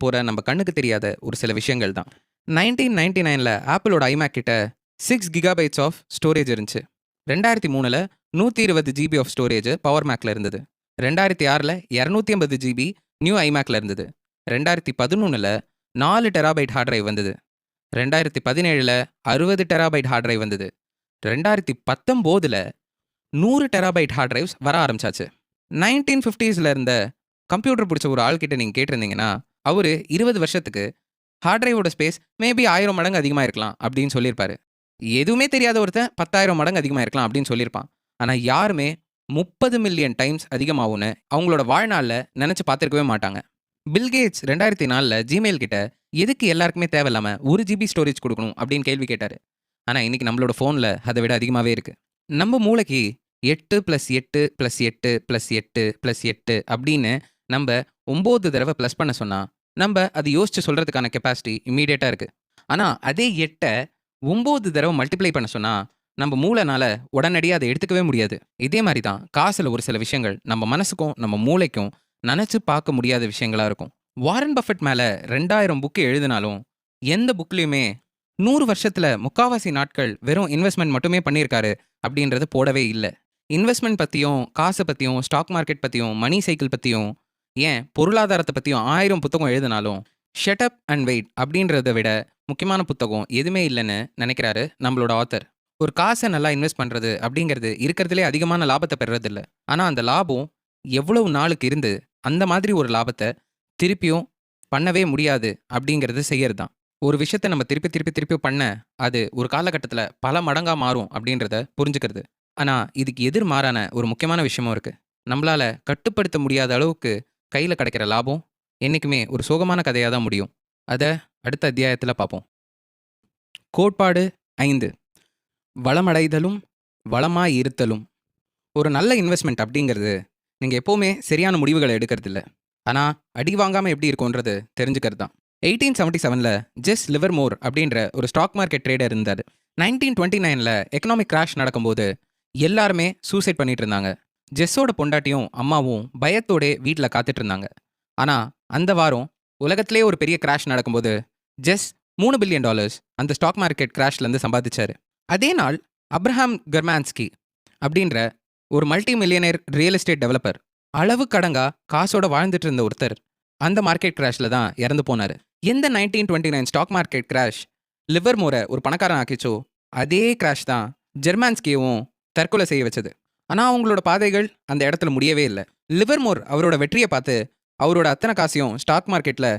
போகிற நம்ம கண்ணுக்கு தெரியாத ஒரு சில விஷயங்கள் தான். 1999ல் ஆப்பிளோட ஐமேக் கிட்ட 6 GB ஆஃப் ஸ்டோரேஜ் இருந்துச்சு. 2003ல் 120 GB ஆஃப் ஸ்டோரேஜ் பவர் மேக்ல இருந்தது. 2006ல் 250 GB நியூ ஐமேக்ல இருந்தது. 2011ல் 4 டெராபைட் ஹார்ட் டிரைவ் வந்தது. 2017ல் 60 டெராபைட் ஹார்ட் டிரைவ் வந்தது. 2019ல் 100 டெராபைட் ஹார்ட் டிரைவ்ஸ் வர ஆரம்பிச்சாச்சு. 1950ஸ்ல இருந்த கம்ப்யூட்டர் பிடிச்ச ஒரு ஆள்கிட்ட நீங்கள் கேட்டிருந்தீங்கன்னா அவர் 20 வருஷத்துக்கு ஹார்ட் டிரைவோட ஸ்பேஸ் மேபி 1000 மடங்கு அதிகமாக இருக்கலாம் அப்படின்னு சொல்லியிருப்பாரு. எதுவுமே தெரியாத ஒருத்தன் 10,000 மடங்கு அதிகமாக இருக்கலாம் அப்படின்னு சொல்லியிருப்பான். ஆனால் யாருமே 30 மில்லியன் டைம்ஸ் அதிகமாகும்னு அவங்களோட வாழ்நாளில் நினச்சி பார்த்துருக்கவே மாட்டாங்க. பில்கேட்ஸ் 2004ல் ஜிமெயில் கிட்ட எதுக்கு எல்லாருக்குமே தேவையில்லாமல் 1 GB ஸ்டோரேஜ் கொடுக்கணும் அப்படின்னு கேள்வி கேட்டார். ஆனால் இன்றைக்கி நம்மளோட ஃபோனில் அதை விட அதிகமாகவே இருக்குது. நம்ம மூளைக்கு 8 + 8 + 8 + 8 + 8 அப்படின்னு நம்ம 9 தடவை ப்ளஸ் பண்ண சொன்னால் நம்ம அது யோசிச்சு சொல்கிறதுக்கான கெப்பாசிட்டி இம்மீடியட்டாக இருக்குது. ஆனால் அதே 8ஐ 9 தடவை மல்டிப்ளை பண்ண சொன்னால் நம்ம மூளைனால உடனடியாக அதை எடுத்துக்கவே முடியாது. இதே மாதிரி தான் காசில் ஒரு சில விஷயங்கள் நம்ம மனசுக்கும் நம்ம மூளைக்கும் நினச்சி பார்க்க முடியாத விஷயங்களாக இருக்கும். வாரன் பஃபெட் மேலே 2000 புக்கு எழுதினாலும் எந்த புக்லேயுமே 100 வருஷத்தில் முக்காவாசி நாட்கள் வெறும் இன்வெஸ்ட்மெண்ட் மட்டுமே பண்ணியிருக்காரு அப்படின்றது போடவே இல்லை. இன்வெஸ்ட்மெண்ட் பற்றியும் காசை பற்றியும் ஸ்டாக் மார்க்கெட் பற்றியும் மணி சைக்கிள் பற்றியும் ஏன் பொருளாதாரத்தை பற்றியும் 1000 புத்தகம் எழுதினாலும் ஷட் அப் அண்ட் வெயிட் அப்படின்றத விட முக்கியமான புத்தகம் எதுவுமே இல்லைன்னு நினைக்கிறாரு நம்மளோட ஆத்தர். ஒரு காசை நல்லா இன்வெஸ்ட் பண்ணுறது அப்படிங்கிறது இருக்கிறதுலே அதிகமான லாபத்தை பெறுறதில்ல. ஆனால் அந்த லாபம் எவ்வளவு நாளுக்கு இருந்து அந்த மாதிரி ஒரு லாபத்தை திருப்பியும் பண்ணவே முடியாது அப்படிங்கிறது செய்யறது தான். ஒரு விஷயத்தை நம்ம திருப்பி திருப்பி திருப்பி பண்ண அது ஒரு காலகட்டத்தில் பல மடங்காக மாறும் அப்படின்றத புரிஞ்சுக்கிறது. ஆனால் இதுக்கு எதிர்மாறான ஒரு முக்கியமான விஷயமும் இருக்குது. நம்மளால் கட்டுப்படுத்த முடியாத அளவுக்கு கையில் கிடைக்கிற லாபம் என்றைக்குமே ஒரு சோகமான கதையாக தான் முடியும். அதை அடுத்த அத்தியாயத்தில் பார்ப்போம். கோட்பாடு 5. வளமடைதலும் வளமாய் இருத்தலும். ஒரு நல்ல இன்வெஸ்ட்மெண்ட் அப்படிங்கிறது நீங்கள் எப்போவுமே சரியான முடிவுகளை எடுக்கிறதில்ல, ஆனால் அடி வாங்காமல் எப்படி இருக்கும்ன்றது தெரிஞ்சுக்கிறது தான். 1877ல் ஜெஸ் லிவர்மோர் அப்படின்ற ஒரு ஸ்டாக் மார்க்கெட் ட்ரேடர் இருந்தார். 1929ல் எக்கனாமிக் கிராஷ் நடக்கும்போது எல்லாருமே சூசைட் பண்ணிட்டு இருந்தாங்க. ஜெஸ்ஸோட பொண்டாட்டியும் அம்மாவும் பயத்தோடே வீட்டில் காத்துட்டு இருந்தாங்க. ஆனால் அந்த வாரம் உலகத்திலே ஒரு பெரிய கிராஷ் நடக்கும்போது ஜெஸ் $3 பில்லியன் அந்த ஸ்டாக் மார்க்கெட் கிராஷ்லேருந்து சம்பாதிச்சார். அதே நாள் அப்ரஹாம் கர்மான்ஸ்கி அப்படின்ற ஒரு multi millionaire real estate developer, அளவு கடங்கா காசோட வாழ்ந்துட்டு இருந்த ஒருத்தர் அந்த மார்க்கெட் கிராஷில் தான் இறந்து போனார். எந்த 1929 ஸ்டாக் மார்க்கெட் கிராஷ் லிவர்மோரை ஒரு பணக்காரன் ஆக்கிச்சோ அதே கிராஷ் தான் ஜெர்மான்ஸ்கியவும் தற்கொலை செய்ய வச்சது. ஆனால் அவங்களோட பாதைகள் அந்த இடத்துல முடியவே இல்லை. லிவர்மோர் அவரோட வெற்றியை பார்த்து அவரோட அத்தனை காசையும் ஸ்டாக் மார்க்கெட்டில்